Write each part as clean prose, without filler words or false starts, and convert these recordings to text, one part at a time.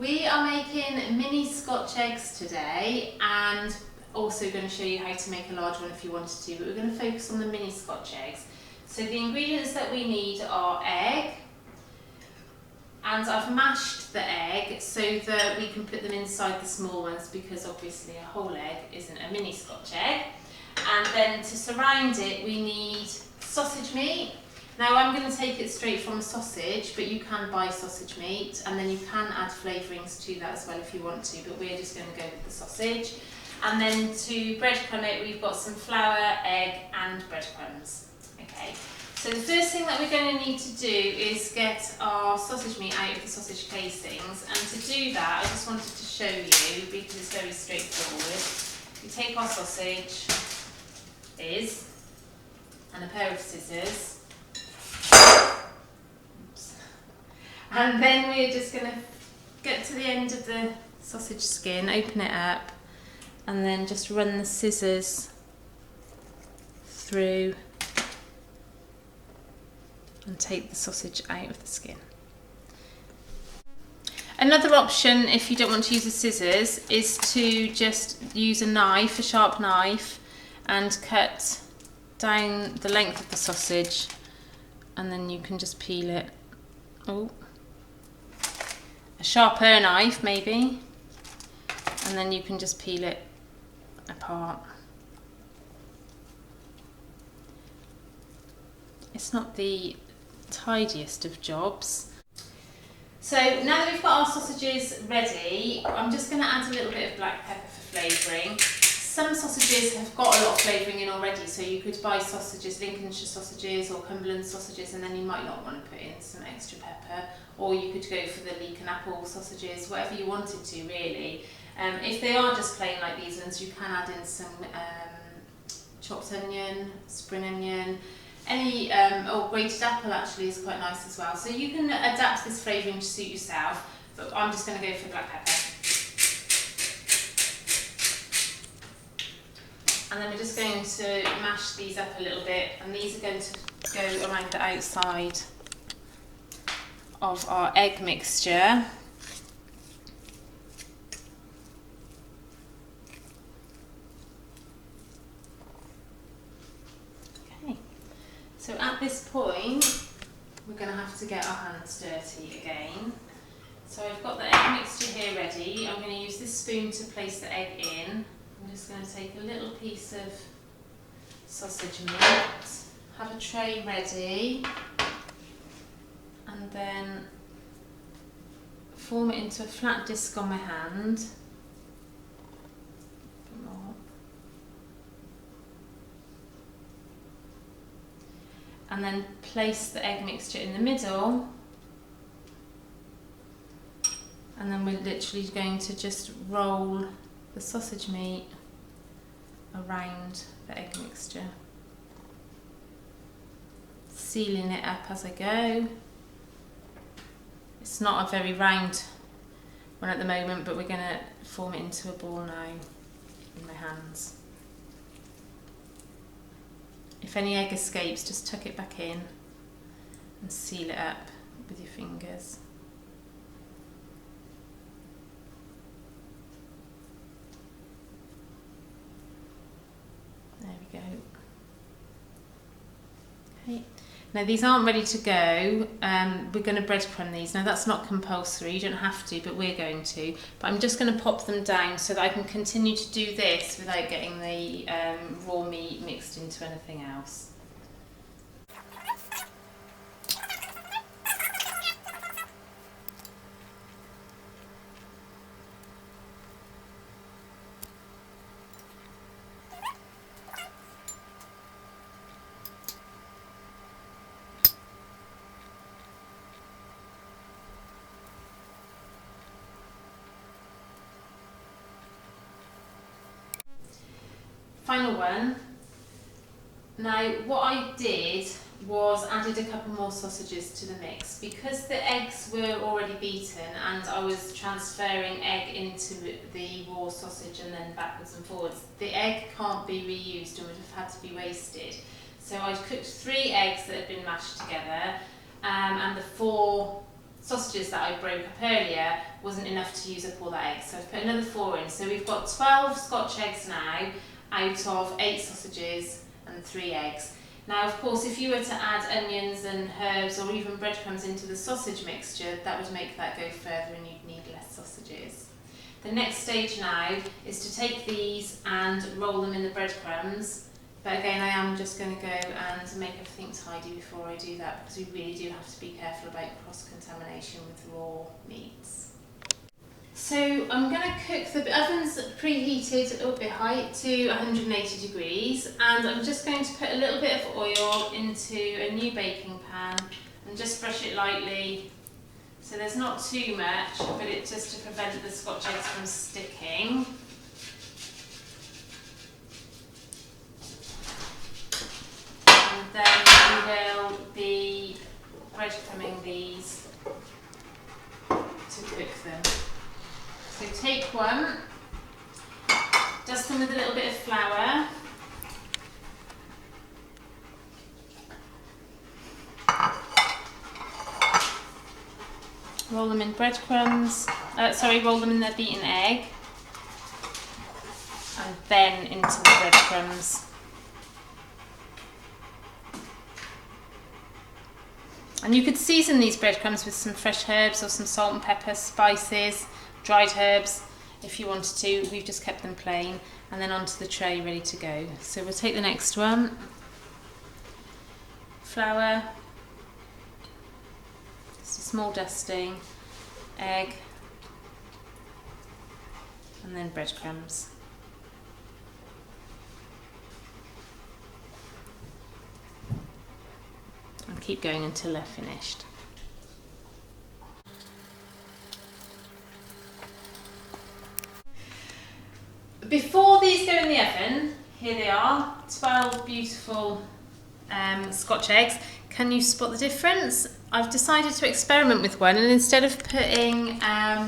We are making mini Scotch eggs today, and also going to show you how to make a large one if you wanted to, but we're going to focus on the mini Scotch eggs. So the ingredients that we need are egg, and I've mashed the egg so that we can put them inside the small ones, because obviously a whole egg isn't a mini Scotch egg. And then to surround it we need sausage meat. Now I'm going to take it straight from a sausage, but you can buy sausage meat, and then you can add flavourings to that as well if you want to, but we're just going to go with the sausage. And then to breadcrumb it, we've got some flour, egg and breadcrumbs. Okay, so the first thing that we're going to need to do is get our sausage meat out of the sausage casings, and to do that I just wanted to show you, because it's very straightforward. We take our sausage and a pair of scissors. Oops. And then we're just going to get to the end of the sausage skin, open it up, and then just run the scissors through and take the sausage out of the skin. Another option, if you don't want to use the scissors, is to just use a knife, a sharp knife, and cut down the length of the sausage, and then you can just peel it. Oh, a sharper knife maybe, and then you can just peel it apart. It's not the tidiest of jobs. So now that we've got our sausages ready, I'm just going to add a little bit of black pepper for flavouring. Some sausages have got a lot of flavouring in already, so you could buy sausages, Lincolnshire sausages or Cumberland sausages, and then you might not want to put in some extra pepper, or you could go for the leek and apple sausages, whatever you wanted to really. If they are just plain like these ones, you can add in some chopped onion, spring onion, any or grated apple actually is quite nice as well. So you can adapt this flavouring to suit yourself, but I'm just going to go for black pepper. And then we're just going to mash these up a little bit, and these are going to go around the outside of our egg mixture. Okay, so at this point we're going to have to get our hands dirty again. So I've got the egg mixture here ready. I'm going to use this spoon to place the egg in. I'm just going to take a little piece of sausage meat, have a tray ready, and then form it into a flat disc on my hand. A bit more. And then place the egg mixture in the middle, and then we're literally going to just roll the sausage meat around the egg mixture, sealing it up as I go. It's not a very round one at the moment, but we're going to form it into a ball now in my hands. If any egg escapes, just tuck it back in and seal it up with your fingers. There we go. Okay. Now these aren't ready to go. We're going to breadcrumb these. Now that's not compulsory, you don't have to, but we're going to. But I'm just going to pop them down so that I can continue to do this without getting the raw meat mixed into anything else. Final one. Now what I did was added a couple more sausages to the mix, because the eggs were already beaten and I was transferring egg into the raw sausage and then backwards and forwards. The egg can't be reused and would have had to be wasted. So I cooked 3 eggs that had been mashed together, and the 4 sausages that I broke up earlier wasn't enough to use up all that egg, so I've put another 4 in. So we've got 12 Scotch eggs now out of 8 sausages and 3 eggs. Now, of course, if you were to add onions and herbs or even breadcrumbs into the sausage mixture, that would make that go further and you'd need less sausages. The next stage now is to take these and roll them in the breadcrumbs. But again, I am just going to go and make everything tidy before I do that, because we really do have to be careful about cross-contamination with raw meats. So I'm going to cook, the oven's preheated up at high to 180 degrees, and I'm just going to put a little bit of oil into a new baking pan and just brush it lightly. So there's not too much, but it's just to prevent the Scotch eggs from sticking. And then we will be breadcrumbing these to cook them. So take one, dust them with a little bit of flour, roll them in breadcrumbs, roll them in the beaten egg, and then into the breadcrumbs. And you could season these breadcrumbs with some fresh herbs or some salt and pepper, spices, dried herbs if you wanted to. We've just kept them plain, and then onto the tray ready to go. So we'll take the next one. Flour, just a small dusting, egg, and then breadcrumbs. And keep going until they're finished. Before these go in the oven, here they are, 12 beautiful Scotch eggs. Can you spot the difference? I've decided to experiment with one, and instead of putting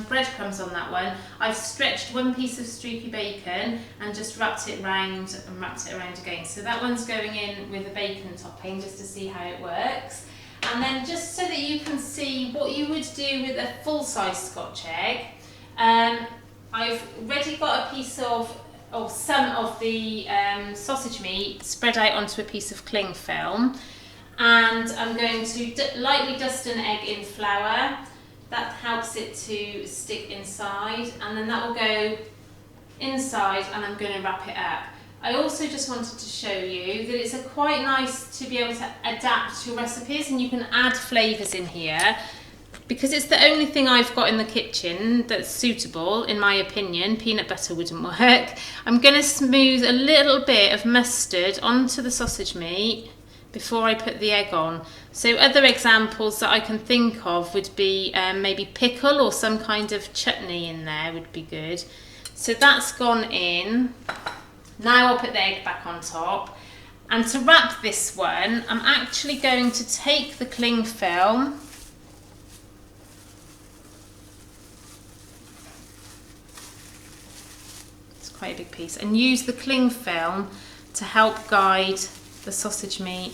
breadcrumbs on that one, I've stretched one piece of streaky bacon and just wrapped it around and wrapped it around again. So that one's going in with a bacon topping just to see how it works. And then just so that you can see what you would do with a full-size Scotch egg, I've already got a piece of, or some of the sausage meat spread out onto a piece of cling film, and I'm going to lightly dust an egg in flour. That helps it to stick inside, and then that will go inside, and I'm going to wrap it up. I also just wanted to show you that it's quite nice to be able to adapt your recipes, and you can add flavours in here. Because it's the only thing I've got in the kitchen that's suitable, in my opinion, peanut butter wouldn't work. I'm going to smooth a little bit of mustard onto the sausage meat before I put the egg on. So other examples that I can think of would be maybe pickle or some kind of chutney in there would be good. So that's gone in. Now I'll put the egg back on top. And to wrap this one, I'm actually going to take the cling film, quite a big piece, and use the cling film to help guide the sausage meat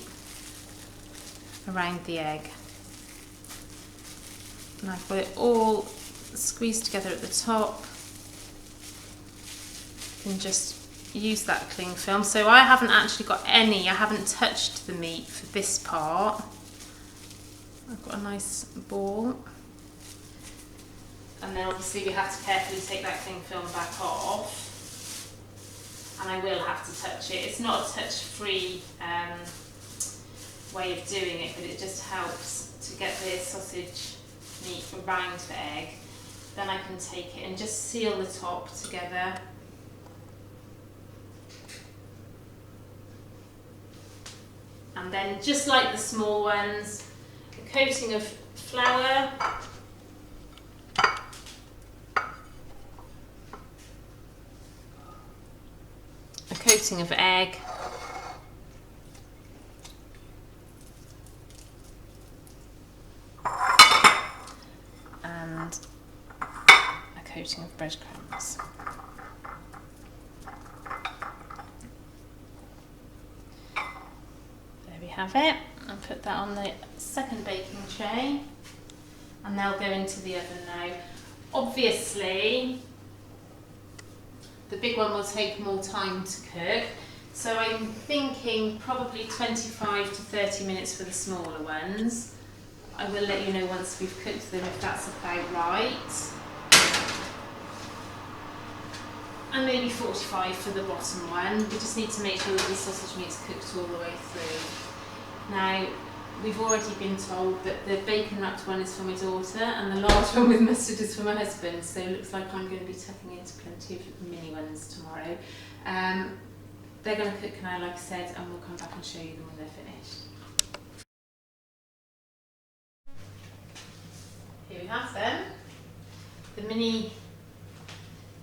around the egg. And I've got it all squeezed together at the top. You can just use that cling film. So I haven't actually got any, I haven't touched the meat for this part. I've got a nice ball. And then obviously we have to carefully take that cling film back off. And I will have to touch it. It's not a touch-free way of doing it, but it just helps to get the sausage meat around the egg. Then I can take it and just seal the top together. And then, just like the small ones, a coating of flour, a coating of egg, and a coating of breadcrumbs. There we have it. I'll put that on the second baking tray. and they'll go into the oven now. Obviously, the big one will take more time to cook, so I'm thinking probably 25 to 30 minutes for the smaller ones. I will let you know once we've cooked them if that's about right. And maybe 45 for the bottom one. We just need to make sure that the sausage meat's cooked all the way through. Now, we've already been told that the bacon wrapped one is for my daughter and the large one with mustard is for my husband, so it looks like I'm going to be tucking into plenty of mini ones tomorrow. They're going to cook now, like I said, and we'll come back and show you them when they're finished. Here we have them. The mini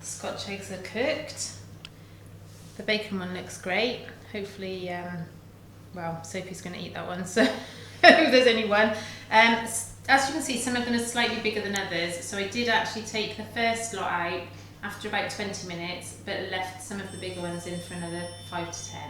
Scotch eggs are cooked. The bacon one looks great. Hopefully, well, Sophie's going to eat that one, so if there's only one. As you can see, some of them are slightly bigger than others, so I did actually take the first lot out after about 20 minutes, but left some of the bigger ones in for another 5 to 10.